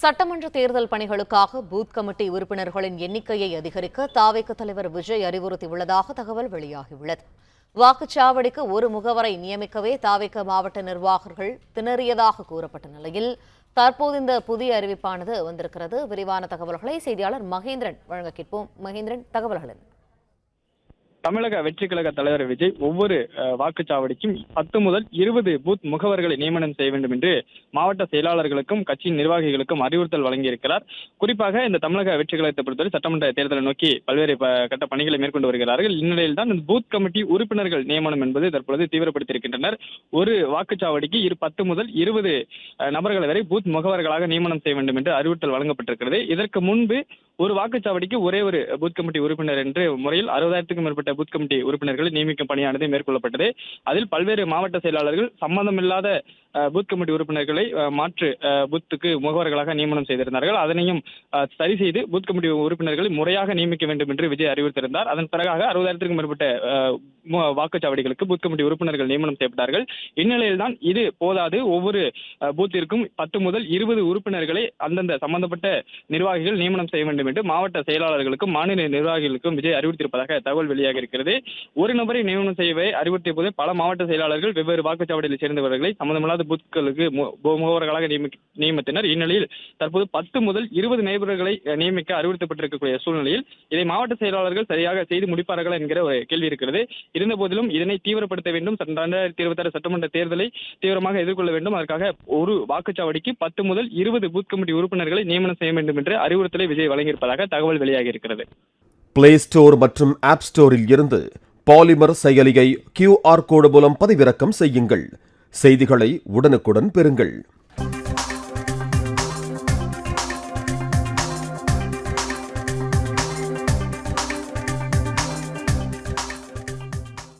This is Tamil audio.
சட்டமன்ற தேர்தல் பணிகளுக்காக பூத் கமிட்டி உறுப்பினர்களின் எண்ணிக்கையை அதிகரிக்க தாவேக தலைவர் விஜய் அறிவுறுத்தியுள்ளதாக தகவல் வெளியாகியுள்ளது. வாக்குச்சாவடிக்கு ஒரு முகவரை நியமிக்கவே தாவேக மாவட்ட நிர்வாகிகள் திணறியதாக கூறப்பட்ட நிலையில் தற்போது இந்த புதிய அறிவிப்பானது வந்திருக்கிறது. விரிவான தகவல்களை செய்தியாளர் மகேந்திரன் வழங்க கேட்போம். மகேந்திரன், தகவல்கள் என்ன? தமிழக வெற்றி கழக தலைவர் விஜய் ஒவ்வொரு வாக்குச்சாவடிக்கும் 10 முதல் 20 பூத் முகவர்களை நியமனம் செய்ய வேண்டும் என்று மாவட்ட செயலாளர்களுக்கும் கட்சியின் நிர்வாகிகளுக்கும் அறிவுறுத்தல் வழங்கியிருக்கிறார். குறிப்பாக இந்த தமிழக வெற்றி கழகத்தை பொறுத்தவரை சட்டமன்ற தேர்தலை நோக்கி பல்வேறு கட்ட பணிகளை மேற்கொண்டு வருகிறார்கள். இந்நிலையில் தான் இந்த பூத் கமிட்டி உறுப்பினர்கள் நியமனம் என்பது தற்பொழுது தீவிரப்படுத்தியிருக்கின்றனர். ஒரு வாக்குச்சாவடிக்கு 10 முதல் 20 நபர்கள் வரை பூத் முகவர்களாக நியமனம் செய்ய வேண்டும் என்று அறிவுறுத்தல் வழங்கப்பட்டிருக்கிறது. இதற்கு முன்பு ஒரு வாக்குச்சாவடிக்கு ஒரே ஒரு பூத் கமிட்டி உறுப்பினர் என்ற முறையில் 60,000க்கும் மேற்பட்ட பூத் கமிட்டி உறுப்பினர்களை நியமிக்கும் பணியானது மேற்கொள்ளப்பட்டது. அதில் பல்வேறு மாவட்ட செயலாளர்கள் சம்பந்தமில்லாத பூத் கமிட்டி உறுப்பினர்களை மாற்று பூத்துக்கு முகவர்களாக நியமனம் செய்திருந்தார்கள். அதனையும் சரி செய்து பூத் கமிட்டி உறுப்பினர்களை முறையாக நியமிக்க வேண்டும் என்று விஜய் அறிவுறுத்திருந்தார். அதன் பிறகாக 60,000க்கும் மேற்பட்ட வாக்குச்சாவடிகளுக்கு பூத் கமிட்டி உறுப்பினர்கள் நியமனம் செய்யப்பட்டார்கள். இந்நிலையில் தான் இது போதாது, ஒவ்வொரு பூத்திற்கும் 10 முதல் 20 உறுப்பினர்களை அந்தந்த சம்பந்தப்பட்ட நிர்வாகிகள் நியமனம் செய்ய வேண்டும் என்று மாவட்ட செயலாளர்களுக்கும் மாநில நிர்வாகிகளுக்கும் விஜய் அறிவுறுத்தியிருப்பதாக தகவல் வெளியாக இருக்கிறது. ஒரு நபரை நியமனம் செய்யவே அறிவுறுத்திய போது பல மாவட்ட செயலாளர்கள் வெவ்வேறு வாக்குச்சாவடியில் சேர்ந்தவர்களை சம்பந்தமில்லாத பூத்களுக்கு முகவர்களாக நியமித்தனர். இந்நிலையில் தற்போது 10 முதல் 20 நபர்களை நியமிக்க அறிவுறுத்தப்பட்டிருக்கக்கூடிய சூழ்நிலையில் இதை மாவட்ட செயலாளர்கள் சரியாக செய்து முடிப்பார்களா என்கிற ஒரு கேள்வி இருக்கிறது. இருந்த போதிலும் இதனை தீவிரப்படுத்த வேண்டும். 2026 சட்டமன்ற தேர்தலை தீவிரமாக எதிர்கொள்ள வேண்டும். அதற்காக ஒரு வாக்குச்சாவடிக்கு 10 முதல் 20 பூத் கமிட்டி உறுப்பினர்களை நியமனம் செய்ய வேண்டும் என்று அறிவுறுத்தலை விஜய் வழங்கியிருப்பதாக தகவல் வெளியாகி இருக்கிறது. பிளே ஸ்டோர் மற்றும் ஆப் ஸ்டோரில் இருந்து பாலிமர் செயலியை QR கோடு மூலம் பதிவிறக்கம் செய்யுங்கள். செய்திகளை உடனுக்குடன் பெறுங்கள்.